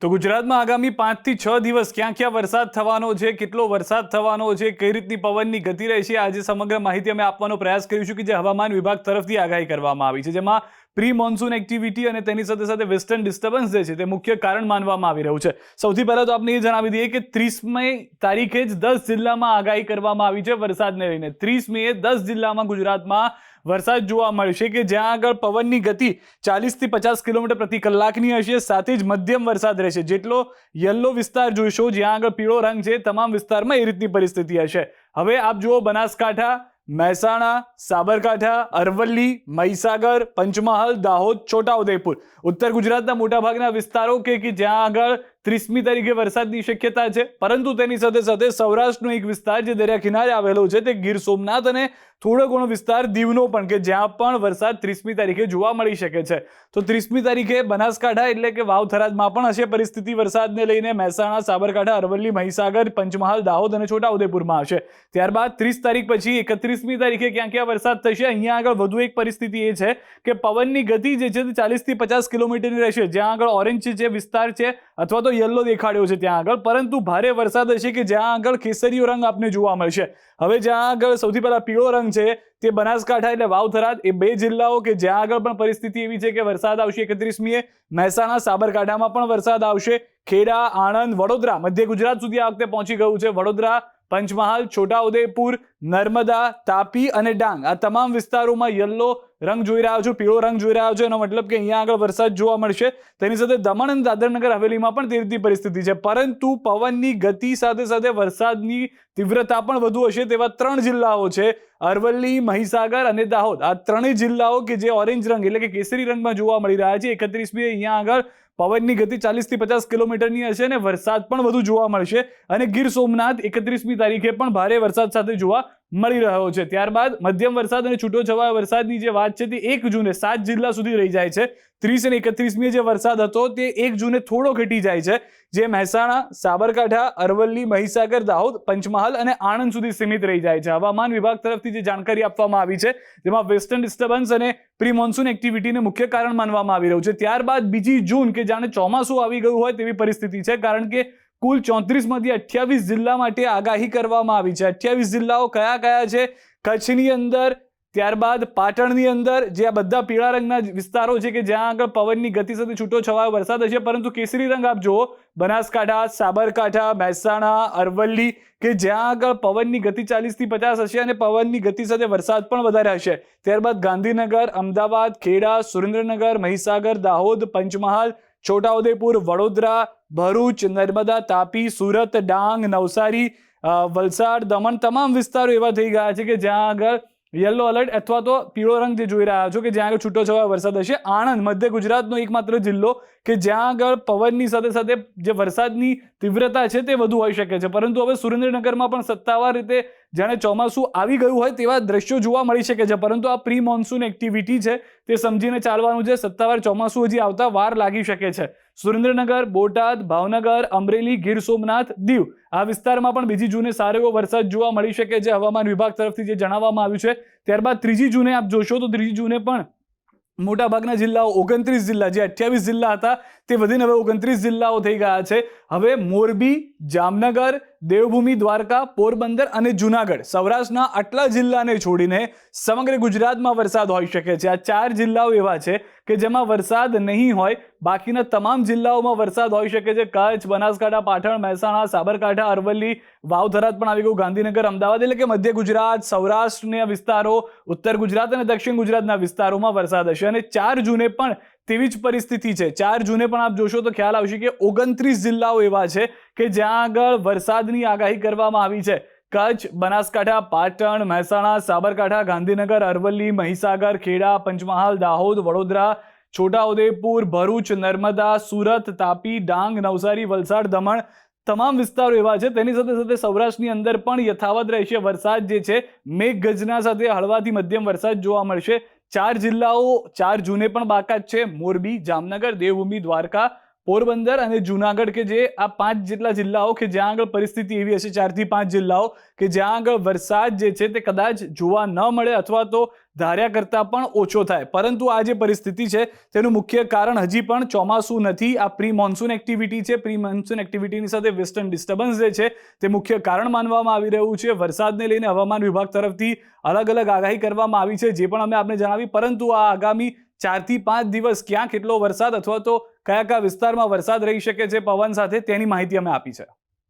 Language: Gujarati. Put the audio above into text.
તો ગુજરાતમાં આગામી 5 થી 6 દિવસ ક્યાં ક્યાં વરસાદ થવાનો છે, કેટલો વરસાદ થવાનો છે, કઈ રીતની પવનની ગતિ રહેશે, આજે સમગ્ર માહિતી અમે આપવાનો પ્રયાસ કરીશું કે જે હવામાન વિભાગ તરફથી આગાહી કરવામાં આવી છે, જેમાં પ્રી મોન્સૂન એક્ટિવિટી અને તેની સાથે સાથે વેસ્ટર્ન ડિસ્ટર્બન્સ જે છે તે મુખ્ય કારણ માનવામાં આવી રહ્યું છે। સૌથી પહેલા તો આપણે એ જણાવી દઈએ કે 30મી તારીખે જ 10 જિલ્લામાં આગાહી કરવામાં આવી છે વરસાદને લઈને। 30 મીએ 10 જિલ્લામાં ગુજરાતમાં વરસાદ જોવા મળશે કે જ્યાં આગળ પવનની ગતિ 40 થી 50 કિલોમીટર પ્રતિ કલાકની હશે, સાથે જ મધ્યમ વરસાદ રહેશે। જેટલો યલો વિસ્તાર જોઈશો, જ્યાં આગળ પીળો રંગ છે, તમામ વિસ્તારમાં એ રીતની પરિસ્થિતિ હશે। હવે આપ જુઓ બનાસકાંઠા, મહેસાણા, સાબરકાંઠા, અરવલ્લી, મહીસાગર, પંચમહાલ, દાહોદ, છોટાઉદેપુર, ઉત્તર ગુજરાતના મોટાભાગના વિસ્તારો કે જ્યાં આગળ 30મી તારીખે વરસાદની શક્યતા છે, પરંતુ તેની સાથે સાથે સૌરાષ્ટ્રનો એક વિસ્તાર જે દરિયા કિનારે આવેલો છે તે ગીર સોમનાથ અને થોડો ઘણો વિસ્તાર દીવનો પણ કે જ્યાં પણ વરસાદ 30મી તારીખે જોવા મળી શકે છે। તો 30મી તારીખે બનાસકાંઠા એટલે કે વાવ થરાદમાં પણ હશે પરિસ્થિતિ વરસાદને લઈને, મહેસાણા, સાબરકાંઠા, અરવલ્લી, મહીસાગર, પંચમહાલ, દાહોદ અને છોટાઉદેપુરમાં હશે। ત્યારબાદ 30 તારીખ પછી 31મી તારીખે ક્યાં ક્યાં વરસાદ થશે, અહીંયા આગળ વધુ એક પરિસ્થિતિ એ છે કે પવનની ગતિ જે છે તે 40 થી 50 કિલોમીટરની રહેશે, જ્યાં આગળ ઓરેન્જ જે વિસ્તાર છે અથવા તો યલો દેખાડ્યો છે ત્યાં આગળ, પરંતુ ભારે વરસાદ હશે કે જ્યાં આગળ કેસરીયો રંગ આપને જોવા મળશે। હવે જ્યાં આગળ સૌથી પહેલા પીળો રંગ છે તે બનાસકાંઠા એટલે વાવ થરાદ, એ બે જિલ્લાઓ કે જ્યાં આગળ પણ પરિસ્થિતિ એવી છે કે વરસાદ આવશે 31મીએ। મહેસાણા, સાબરકાંઠામાં પણ વરસાદ આવશે। ખેડા, આણંદ, વડોદરા, મધ્ય ગુજરાત સુધી આ વખતે પહોંચી ગયું છે। વડોદરા, પંચમહાલ, છોટાઉદેપુર, નર્મદા, તાપી અને ડાંગ, આ તમામ વિસ્તારોમાં યલો રંગ જોઈ રહ્યા છો, પીળો રંગ જોઈ રહ્યા છો, એનો મતલબ કે અહીંયા આગળ વરસાદ જોવા મળશે। તેની સાથે દમણ અને દાદરનગર હવેલીમાં પણ તે રીતની પરિસ્થિતિ છે, પરંતુ પવનની ગતિ સાથે સાથે વરસાદની તીવ્રતા પણ વધુ હશે તેવા 3 જિલ્લાઓ છે, અરવલ્લી, મહીસાગર અને દાહોદ। આ ત્રણેય જિલ્લાઓ કે જે ઓરેન્જ રંગ એટલે કે કેસરી રંગમાં જોવા મળી રહ્યા છે। 31મી અહીંયા આગળ પવનની ગતિ 40 થી 50 કિલોમીટરની હશે અને વરસાદ પણ વધુ જોવા મળશે, અને ગીર સોમનાથ 31મી તારીખે પણ ભારે વરસાદ સાથે જોવા મળી રહ્યો છે। ત્યારબાદ મધ્યમ વરસાદ અને છૂટો છવાયો વરસાદની જે વાત છે તે 1 જૂને 7 જિલ્લા સુધી રહી જાય છે। 30 અને 31મીએ જે વરસાદ હતો તે 1 જૂને થોડો ઘટી જાય છે, જે મહેસાણા, સાબરકાંઠા, અરવલ્લી, મહીસાગર, દાહોદ, પંચમહાલ અને આણંદ સુધી સીમિત રહી જાય છે। હવામાન વિભાગ તરફથી જે જાણકારી આપવામાં આવી છે તેમાં વેસ્ટર્ન ડિસ્ટર્બન્સ અને પ્રી મોન્સૂન એક્ટિવિટીને મુખ્ય કારણ માનવામાં આવી રહ્યું છે। ત્યારબાદ 2 જૂન કે જાણે ચોમાસું આવી ગયું હોય તેવી પરિસ્થિતિ છે, કારણ કે કુલ 34માંથી 28 જિલ્લા માટે આગાહી કરવામાં આવી છે। 28 જિલ્લાઓ કયા કયા છે? કચ્છની અંદર, ત્યારબાદ પાટણની અંદર, જે આ બધા પીળા રંગના વિસ્તારો છે કે જ્યાં આગળ પવનની ગતિ સાથે છૂટો છવાયો વરસાદ હશે, પરંતુ કેસરી રંગ આપ જુઓ, બનાસકાંઠા, સાબરકાંઠા, મહેસાણા, અરવલ્લી કે જ્યાં આગળ પવનની ગતિ 40 થી 50 હશે અને પવનની ગતિ સાથે વરસાદ પણ વધારે હશે। ત્યારબાદ ગાંધીનગર, અમદાવાદ, ખેડા, સુરેન્દ્રનગર, મહીસાગર, દાહોદ, પંચમહાલ, છોટાઉદેપુર, વડોદરા, ભરૂચ, નર્મદા, તાપી, સુરત, ડાંગ, નવસારી, વલસાડ, દમણ, તમામ વિસ્તારો એવા થઈ ગયા છે કે જ્યાં આગળ યલો એલર્ટ અથવા તો પીળો રંગ જે જોઈ રહ્યા છો કે જ્યાં આગળ છૂટો છવાયો વરસાદ હશે। આણંદ મધ્ય ગુજરાતનો એકમાત્ર જિલ્લો કે જ્યાં આગળ પવનની સાથે સાથે જે વરસાદની તીવ્રતા છે તે વધુ હોઈ શકે છે, પરંતુ હવે સુરેન્દ્રનગરમાં પણ સત્તાવાર રીતે જાણે ચોમાસું આવી ગયું હોય તેવા દ્રશ્યો જોવા મળી શકે છે, પરંતુ આ પ્રી મોન્સૂન એક્ટિવિટી છે તે સમજીને ચાલવાનું છે। સત્તાવાર ચોમાસું હજી આવતા વાર લાગી શકે છે। સુરેન્દ્રનગર, બોટાદ, ભાવનગર, અમરેલી, ગીર સોમનાથ, દીવ આ વિસ્તારમાં પણ 2 જૂને સારો એવો વરસાદ જોવા મળી શકે છે, હવામાન વિભાગ તરફથી જે જણાવવામાં આવ્યું છે। ત્યારબાદ 3જી જૂને આપ જોશો તો 3જી જૂને પણ મોટાભાગના જિલ્લાઓ 29 જિલ્લા, જે 28 જિલ્લા હતા તે વધીને હવે 29 જિલ્લાઓ થઈ ગયા છે। હવે મોરબી, જામનગર, દેવભૂમિ દ્વારકા, પોરબંદર અને જુનાગઢ, સૌરાષ્ટ્રના આટલા જિલ્લાને છોડીને સમગ્ર ગુજરાતમાં વરસાદ હોઈ શકે છે। આ 4 જિલ્લાઓ એવા છે કે જેમાં વરસાદ નહીં હોય, બાકીના તમામ જિલ્લાઓમાં વરસાદ હોઈ શકે છે। કચ્છ, બનાસકાંઠા, પાટણ, મહેસાણા, સાબરકાંઠા, અરવલ્લી, વાવ થરાદ પણ આવી ગયું, ગાંધીનગર, અમદાવાદ એટલે કે મધ્ય ગુજરાત, સૌરાષ્ટ્રના વિસ્તારો, ઉત્તર ગુજરાત અને દક્ષિણ ગુજરાતના વિસ્તારોમાં વરસાદ હશે। અને 4 જૂને પણ તેવી જ પરિસ્થિતિ છે। 4 જૂને પણ આપ જોશો તો ખ્યાલ આવશે કે 29 જિલ્લાઓ એવા છે કે જ્યાં આગળ વરસાદની આગાહી કરવામાં આવી છે। કચ્છ, બનાસકાંઠા, પાટણ, મહેસાણા, સાબરકાંઠા, ગાંધીનગર, અરવલ્લી, મહીસાગર, ખેડા, પંચમહાલ, દાહોદ, વડોદરા, છોટાઉદેપુર, ભરૂચ, નર્મદા, સુરત, તાપી, ડાંગ, નવસારી, વલસાડ, દમણ તમામ વિસ્તારો એવા છે। તેની સાથે સાથે સૌરાષ્ટ્રની અંદર પણ યથાવત રહેશે વરસાદ જે છે, મેઘગર્જના સાથે હળવાથી મધ્યમ વરસાદ જોવા મળશે। 4 જિલ્લાઓ 4 જૂને પણ બાકાત છે, મોરબી, જામનગર, દેવભૂમિ દ્વારકા, પોરબંદર અને જુનાગઢ કે જે આ 5 જેટલા જિલ્લાઓ કે જ્યાં આગળ પરિસ્થિતિ એવી હશે, 4 થી 5 જિલ્લાઓ કે જ્યાં આગળ વરસાદ જે છે તે કદાચ જોવા ન મળે અથવા તો ધાર્યા કરતાં પણ ઓછો થાય. પરંતુ આ જે પરિસ્થિતિ છે તેનું મુખ્ય કારણ હજી પણ ચોમાસું નથી, આ પ્રી મોન્સૂન એક્ટિવિટી છે. પ્રી મોન્સૂન એક્ટિવિટીની સાથે વેસ્ટર્ન ડિસ્ટર્બન્સ જે છે તે મુખ્ય કારણ માનવામાં આવી રહ્યું છે. વરસાદને લઈને હવામાન વિભાગ તરફથી અલગ અલગ આગાહી કરવામાં આવી છે, જે પણ અમે આપને જણાવી. પરંતુ આ આગામી 4 થી 5 દિવસ ક્યાં કેટલો વરસાદ અથવા તો કયા કયા વિસ્તારમાં વરસાદ રહી શકે છે પવન સાથે, તેની માહિતી અમે આપી છે.